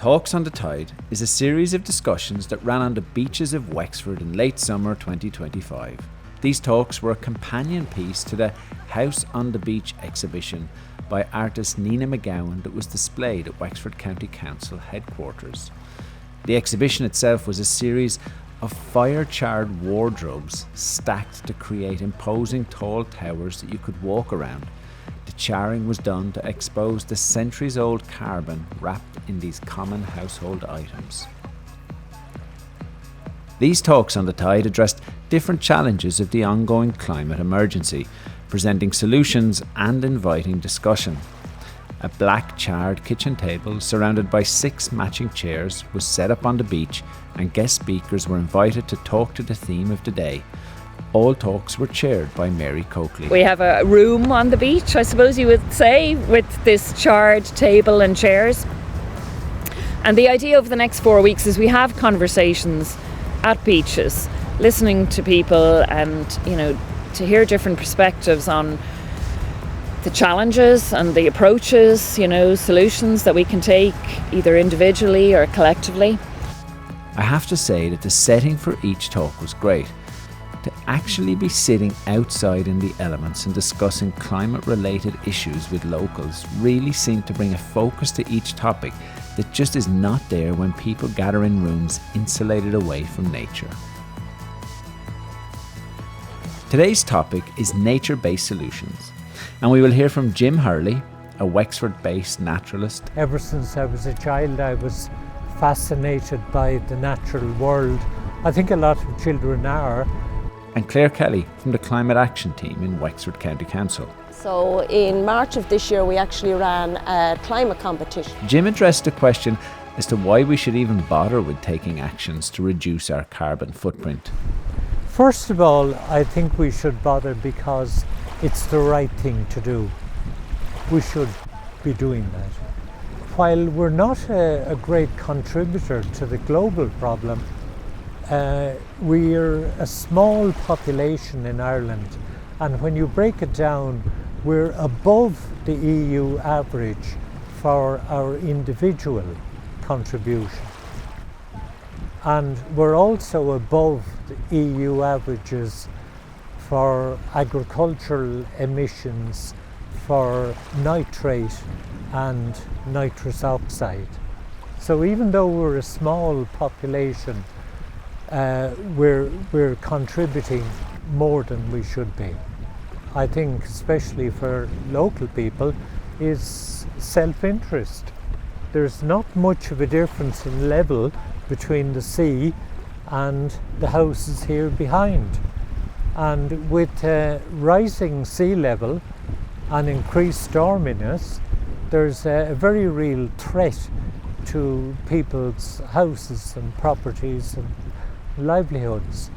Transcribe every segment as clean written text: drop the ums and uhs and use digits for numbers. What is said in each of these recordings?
Talks on the Tide is a series of discussions that ran on the beaches of Wexford in late summer 2025. These talks were a companion piece to the House on the Beach exhibition by artist Nina McGowan that was displayed at Wexford County Council headquarters. The exhibition itself was a series of fire-charred wardrobes stacked to create imposing tall towers that you could walk around. The charring was done to expose the centuries-old carbon wrapped in these common household items. These talks on the Tide addressed different challenges of the ongoing climate emergency, presenting solutions and inviting discussion. A black charred kitchen table surrounded by 6 matching chairs was set up on the beach, and guest speakers were invited to talk to the theme of the day. All talks were chaired by Mary Colclough. We have a room on the beach, I suppose you would say, with this charred table and chairs. And the idea over the next 4 weeks is we have conversations at beaches, listening to people and, to hear different perspectives on the challenges and the approaches, solutions that we can take either individually or collectively. I have to say that the setting for each talk was great. To actually be sitting outside in the elements and discussing climate-related issues with locals really seemed to bring a focus to each topic that just is not there when people gather in rooms insulated away from nature. Today's topic is nature-based solutions, and we will hear from Jim Hurley, a Wexford-based naturalist. Ever since I was a child, I was fascinated by the natural world. I think a lot of children are. And Clare Kelly from the Climate Action Team in Wexford County Council. So in March of this year we actually ran a climate competition. Jim addressed the question as to why we should even bother with taking actions to reduce our carbon footprint. First of all, I think we should bother because it's the right thing to do. We should be doing that. While we're not a great contributor to the global problem, we're a small population in Ireland, and when you break it down, we're above the EU average for our individual contribution. And we're also above the EU averages for agricultural emissions for nitrate and nitrous oxide. So even though we're a small population, we're contributing more than we should be. I think especially for local people is self-interest. There's not much of a difference in level between the sea and the houses here behind. And with rising sea level and increased storminess, there's a very real threat to people's houses and properties and livelihoods.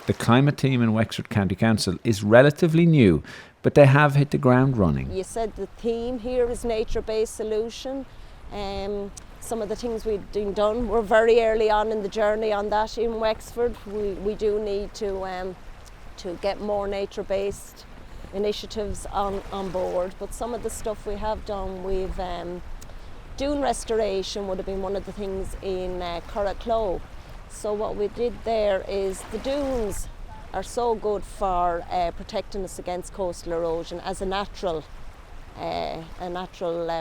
The climate team in Wexford County Council is relatively new, but they have hit the ground running. You said the theme here is nature-based solution. Some of the things we've been done, we're very early on in the journey on that in Wexford. We do need to get more nature-based initiatives on board, but some of the stuff we have done, we've dune restoration would have been one of the things in Colclough. So what we did there is the dunes are so good for protecting us against coastal erosion as a natural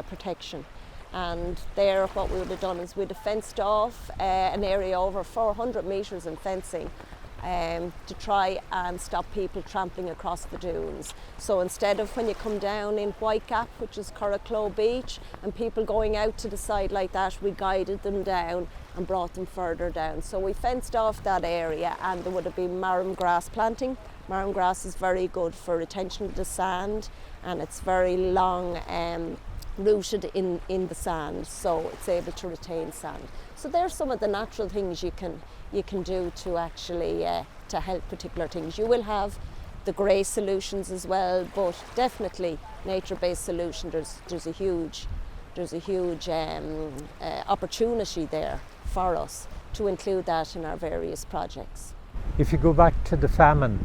protection. And there what we would have done is we'd have fenced off an area over 400 metres in fencing to try and stop people trampling across the dunes. So instead of when you come down in Whitegap, which is Colclough Beach, and people going out to the side like that, we guided them down and brought them further down. So we fenced off that area, and there would have been marram grass planting. Marram grass is very good for retention of the sand, and it's very long rooted in the sand, so it's able to retain sand. So there's some of the natural things you can do to actually to help particular things. You will have the grey solutions as well, but definitely nature-based solution. There's a huge opportunity there for us to include that in our various projects. If you go back to the famine,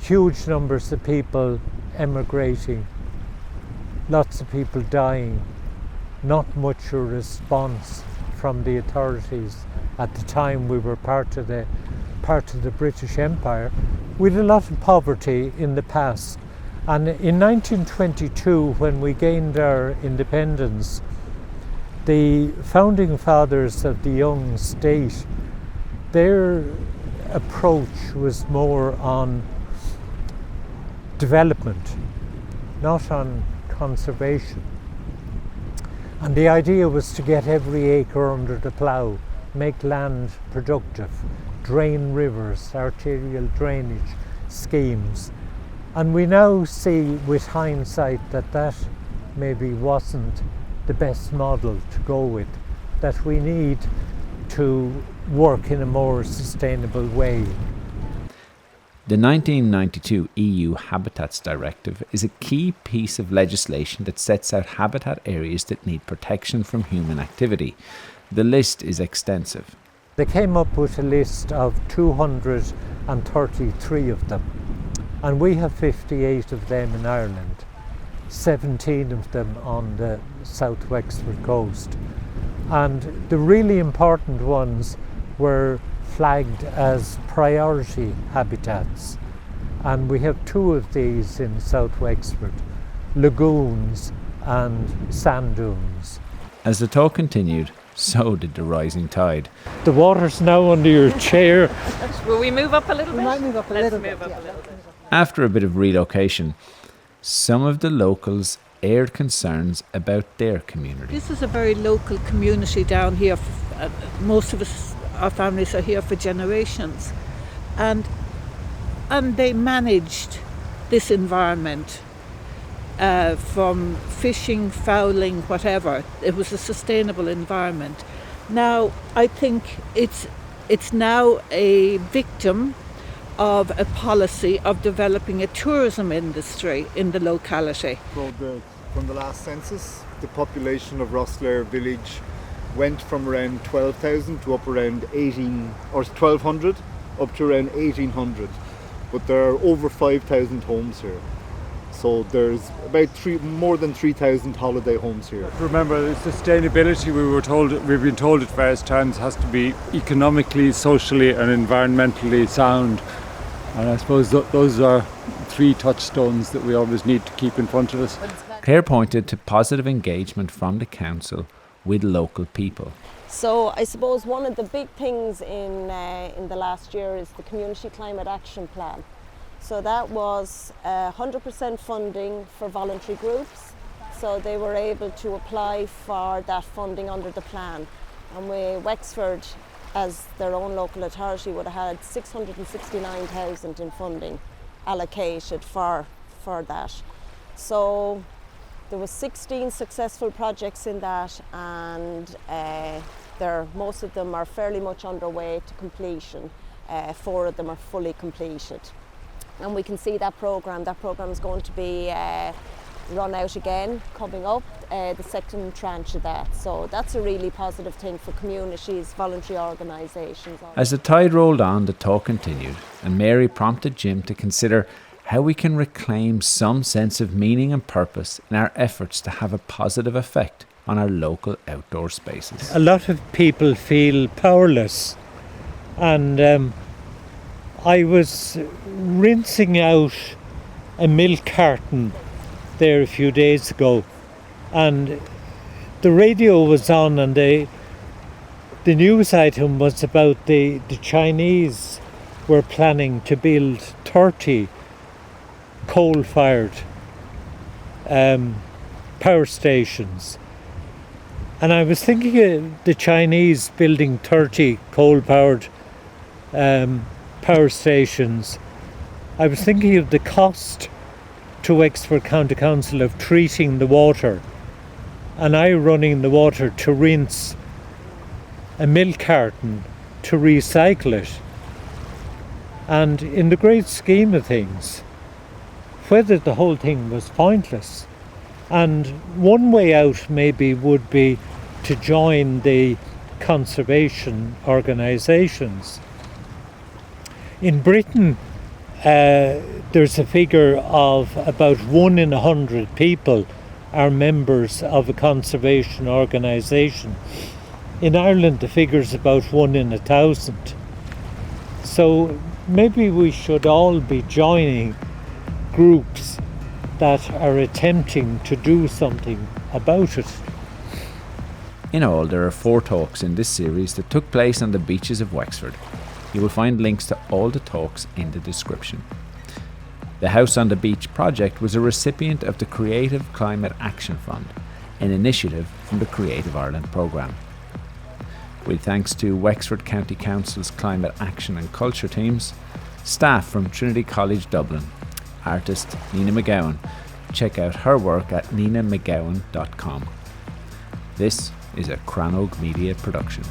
huge numbers of people emigrating, lots of people dying. not much a response from the authorities. At the time we were part of the British Empire. We had a lot of poverty in the past, and in 1922, when we gained our independence, the founding fathers of the young state, their approach was more on development, not on conservation. And the idea was to get every acre under the plough, make land productive, drain rivers, arterial drainage schemes. And we now see with hindsight that maybe wasn't the best model to go with, that we need to work in a more sustainable way. The 1992 EU Habitats Directive is a key piece of legislation that sets out habitat areas that need protection from human activity. The list is extensive. They came up with a list of 233 of them, and we have 58 of them in Ireland, 17 of them on the South Wexford coast. And the really important ones were flagged as priority habitats, and we have 2 of these in South Wexford, lagoons and sand dunes. As the talk continued, so did the rising tide. The water's now under your chair. Will we move up a little bit? We might move up a Let's little move bit. up a little bit. After a bit of relocation, some of the locals aired concerns about their community. This is a very local community down here. Most of us, our families are here for generations, and they managed this environment from fishing, fowling, whatever. It was a sustainable environment. Now I think it's now a victim of a policy of developing a tourism industry in the locality. From the last census, the population of Rosslare village went from around 12,000 to up around 1,200 up to around 1,800. But there are over 5,000 homes here. So there's about more than 3,000 holiday homes here. Remember, sustainability, we've been told at various times, has to be economically, socially and environmentally sound. And I suppose those are 3 touchstones that we always need to keep in front of us. Clare pointed to positive engagement from the council with local people. So I suppose one of the big things in the last year is the Community Climate Action Plan. So that was 100% funding for voluntary groups. So they were able to apply for that funding under the plan. And Wexford, as their own local authority, would have had 669,000 in funding allocated for that. So there were 16 successful projects in that, and most of them are fairly much underway to completion. 4 of them are fully completed. And we can see that programme is going to be run out again coming up, the second tranche of that. So that's a really positive thing for communities, voluntary organisations. As the tide rolled on, the talk continued, and Mary prompted Jim to consider how we can reclaim some sense of meaning and purpose in our efforts to have a positive effect on our local outdoor spaces. A lot of people feel powerless, and I was rinsing out a milk carton there a few days ago, and the radio was on, and the news item was about the Chinese were planning to build 30 coal-fired power stations. And I was thinking of the Chinese building 30 coal-powered power stations. I was thinking of the cost to Wexford County Council of treating the water, and I running the water to rinse a milk carton to recycle it. And in the great scheme of things, whether the whole thing was pointless. And one way out maybe would be to join the conservation organisations. In Britain, there's a figure of about 1 in 100 people are members of a conservation organisation. In Ireland the figure's about 1 in 1,000. So maybe we should all be joining groups that are attempting to do something about it. In all, there are 4 talks in this series that took place on the beaches of Wexford. You will find links to all the talks in the description. The House on the Beach project was a recipient of the Creative Climate Action Fund, an initiative from the Creative Ireland programme. With thanks to Wexford County Council's Climate Action and Culture teams, staff from Trinity College Dublin, artist Nina McGowan. Check out her work at ninamcgowan.com. This is a Crannog Media production.